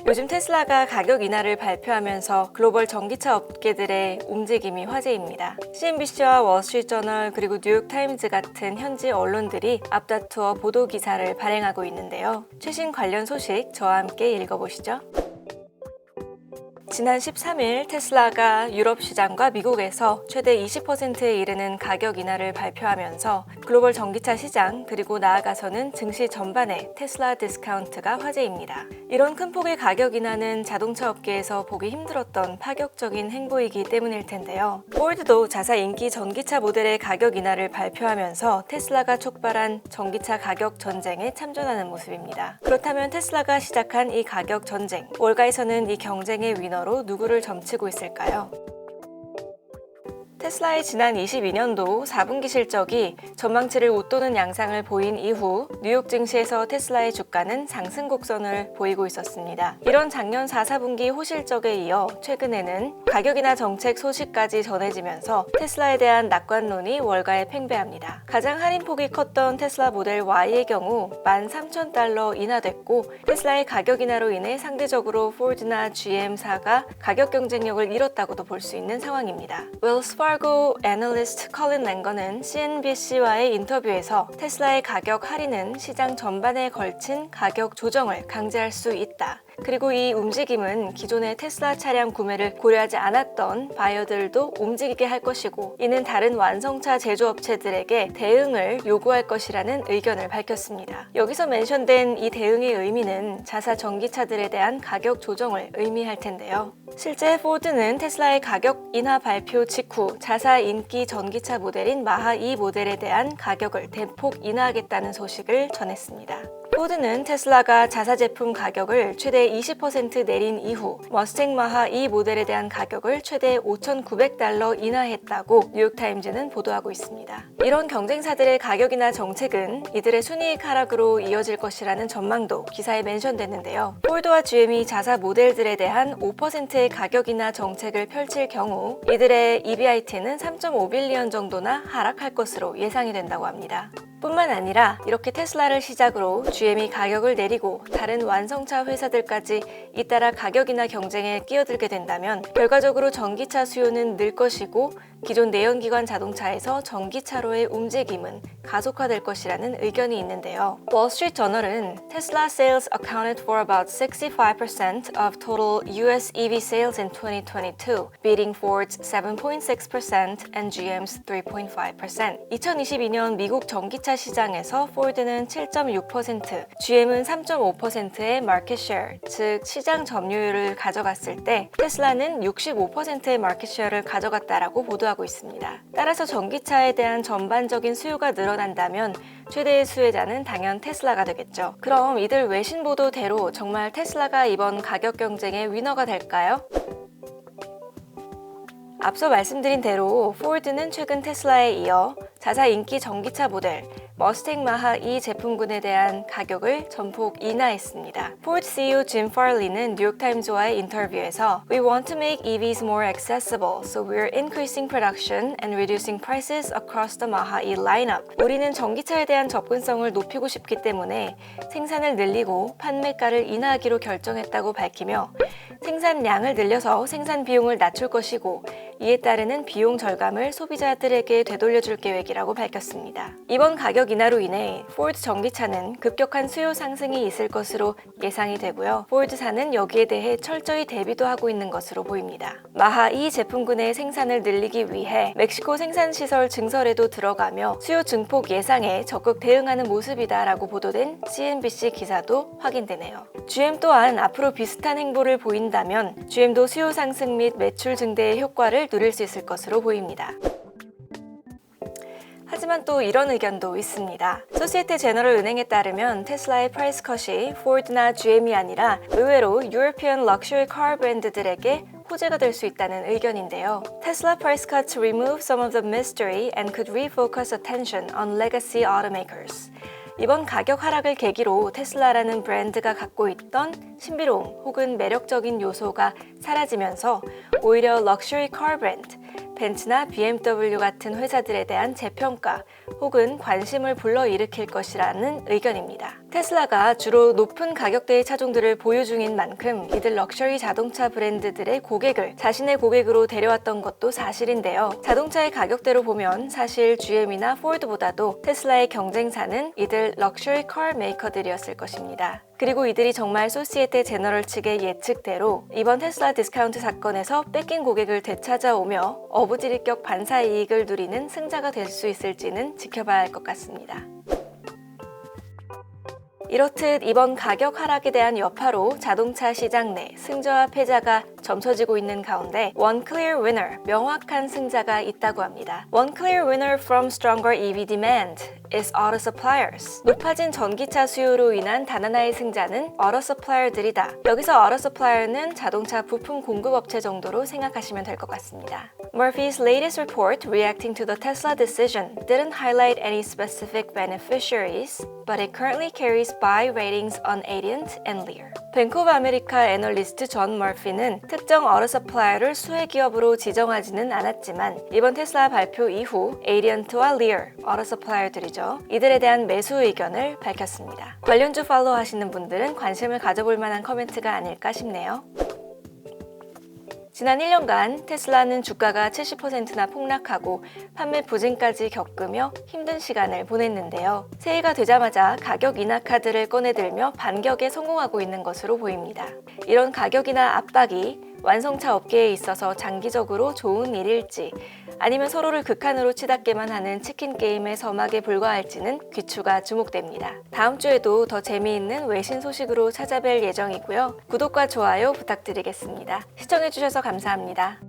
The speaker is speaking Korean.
요즘 테슬라가 가격 인하를 발표하면서 글로벌 전기차 업계들의 움직임이 화제입니다. CNBC와 월스트리트저널 그리고 뉴욕타임즈 같은 현지 언론들이 앞다투어 보도 기사를 발행하고 있는데요. 최신 관련 소식 저와 함께 읽어보시죠. 지난 13일 테슬라가 유럽 시장과 미국에서 최대 20%에 이르는 가격 인하를 발표하면서 글로벌 전기차 시장 그리고 나아가서는 증시 전반에 테슬라 디스카운트가 화제입니다. 이런 큰 폭의 가격 인하는 자동차 업계에서 보기 힘들었던 파격적인 행보이기 때문일 텐데요. 포드도 자사 인기 전기차 모델의 가격 인하를 발표하면서 테슬라가 촉발한 전기차 가격 전쟁에 참전하는 모습입니다. 그렇다면 테슬라가 시작한 이 가격 전쟁, 월가에서는 이 경쟁의 위너로 누구를 점치고 있을까요? 테슬라의 지난 22년도 4분기 실적이 전망치를 웃도는 양상을 보인 이후 뉴욕 증시에서 테슬라의 주가는 상승 곡선을 보이고 있었습니다. 이런 작년 4, 4분기 호실적에 이어 최근에는 가격이나 정책 소식까지 전해지면서 테슬라에 대한 낙관론이 월가에 팽배합니다. 가장 할인폭이 컸던 테슬라 모델 Y의 경우 13,000달러 인하됐고 테슬라의 가격 인하로 인해 상대적으로 포드나 GM사가 가격 경쟁력을 잃었다고도 볼 수 있는 상황입니다. 웰스 파고 애널리스트 컬린 랭거는 CNBC와의 인터뷰에서 테슬라의 가격 할인은 시장 전반에 걸친 가격 조정을 강제할 수 있다. 그리고 이 움직임은 기존의 테슬라 차량 구매를 고려하지 않았던 바이어들도 움직이게 할 것이고 이는 다른 완성차 제조업체들에게 대응을 요구할 것이라는 의견을 밝혔습니다. 여기서 멘션된 이 대응의 의미는 자사 전기차들에 대한 가격 조정을 의미할 텐데요. 실제 포드는 테슬라의 가격 인하 발표 직후 자사 인기 전기차 모델인 마하2 모델에 대한 가격을 대폭 인하하겠다는 소식을 전했습니다. 포드는 테슬라가 자사 제품 가격을 최대 20% 내린 이후 머스탱 마하2 모델에 대한 가격을 최대 5,900달러 인하했다고 뉴욕타임즈는 보도하고 있습니다. 이런 경쟁사들의 가격 인하 정책은 이들의 순이익 하락으로 이어질 것이라는 전망도 기사에 멘션됐는데요. 포드와 GM이 자사 모델들에 대한 5%의 가격 인하 정책을 펼칠 경우 이들의 EBIT는 3.5빌리언 정도나 하락할 것으로 예상이 된다고 합니다. 뿐만 아니라 이렇게 테슬라를 시작으로 GM이 가격을 내리고 다른 완성차 회사들까지 잇따라 가격 인하 경쟁에 끼어들게 된다면 결과적으로 전기차 수요는 늘 것이고 기존 내연기관 자동차에서 전기차로의 움직임은 가속화될 것이라는 의견이 있는데요. 월스트리트 저널은 Tesla sales accounted for about 65% of total US EV sales in 2022, beating Ford's 7.6% and GM's 3.5%. 2022년 미국 전기차 시장에서 포드는 7.6%, GM은 3.5%의 market share, 즉 시장 점유율을 가져갔을 때 테슬라는 65%의 market share를 가져갔다라고 보도하고 있습니다. 따라서 전기차에 대한 전반적인 수요가 늘어난다면 최대의 수혜자는 당연 테슬라가 되겠죠. 그럼 이들 외신 보도대로 정말 테슬라가 이번 가격 경쟁의 위너가 될까요? 앞서 말씀드린 대로 포드는 최근 테슬라에 이어 자사 인기 전기차 모델 머스탱 마하2 제품군에 대한 가격을 전폭 인하했습니다. 포드 CEO 짐 팔리는 뉴욕타임즈와의 인터뷰에서 We want to make EVs more accessible, so we're increasing production and reducing prices across the 마하2 lineup. 우리는 전기차에 대한 접근성을 높이고 싶기 때문에 생산을 늘리고 판매가를 인하하기로 결정했다고 밝히며 생산량을 늘려서 생산 비용을 낮출 것이고 이에 따르는 비용 절감을 소비자들에게 되돌려줄 계획이라고 밝혔습니다. 이번 가격 인하로 인해 포드 전기차는 급격한 수요 상승이 있을 것으로 예상이 되고요. 포드사는 여기에 대해 철저히 대비도 하고 있는 것으로 보입니다. 마하2 제품군의 생산을 늘리기 위해 멕시코 생산시설 증설에도 들어가며 수요 증폭 예상에 적극 대응하는 모습이다라고 보도된 CNBC 기사도 확인되네요. GM 또한 앞으로 비슷한 행보를 보인다면 GM도 수요 상승 및 매출 증대의 효과를 누릴 수 있을 것으로 보입니다. 하지만 또 이런 의견도 있습니다. 소시에테 제너럴 은행에 따르면 테슬라의 프라이스 컷이 포드나 GM이 아니라 의외로 유러피언 럭셔리 카 브랜드들에게 호재가 될 수 있다는 의견인데요. Tesla price cuts remove some of the mystery and could refocus attention on legacy automakers. 이번 가격 하락을 계기로 테슬라라는 브랜드가 갖고 있던 신비로움 혹은 매력적인 요소가 사라지면서 오히려 럭셔리 카 브랜드, 벤츠나 BMW 같은 회사들에 대한 재평가 혹은 관심을 불러일으킬 것이라는 의견입니다. 테슬라가 주로 높은 가격대의 차종들을 보유 중인 만큼 이들 럭셔리 자동차 브랜드들의 고객을 자신의 고객으로 데려왔던 것도 사실인데요. 자동차의 가격대로 보면 사실 GM이나 포드보다도 테슬라의 경쟁사는 이들 럭셔리 카 메이커들이었을 것입니다. 그리고 이들이 정말 소시에테 제너럴 측의 예측대로 이번 테슬라 디스카운트 사건에서 뺏긴 고객을 되찾아오며 어부지리격 반사이익을 누리는 승자가 될 수 있을지는 지켜봐야 할 것 같습니다. 이렇듯 이번 가격 하락에 대한 여파로 자동차 시장 내 승자와 패자가 점쳐지고 있는 가운데 One clear winner, 명확한 승자가 있다고 합니다. One clear winner from stronger EV demand is auto suppliers. 높아진 전기차 수요로 인한 단 하나의 승자는 auto supplier들이다. 여기서 auto supplier는 자동차 부품 공급업체 정도로 생각하시면 될 것 같습니다. Murphy's latest report reacting to the Tesla decision didn't highlight any specific beneficiaries, but it currently carries buy ratings on Adient and Lear. 뱅크 오브 아메리카 애널리스트 존 머피는 특정 어로 서플라이어를 수혜 기업으로 지정하지는 않았지만 이번 테슬라 발표 이후 에이디언트와 리얼 어로 서플라이어들이죠. 이들에 대한 매수 의견을 밝혔습니다. 관련주 팔로우 하시는 분들은 관심을 가져볼 만한 커멘트가 아닐까 싶네요. 지난 1년간 테슬라는 주가가 70%나 폭락하고 판매 부진까지 겪으며 힘든 시간을 보냈는데요. 새해가 되자마자 가격 인하 카드를 꺼내들며 반격에 성공하고 있는 것으로 보입니다. 이런 가격이나 압박이 완성차 업계에 있어서 장기적으로 좋은 일일지 아니면 서로를 극한으로 치닫게만 하는 치킨 게임의 서막에 불과할지는 귀추가 주목됩니다. 다음 주에도 더 재미있는 외신 소식으로 찾아뵐 예정이고요. 구독과 좋아요 부탁드리겠습니다. 시청해주셔서 감사합니다.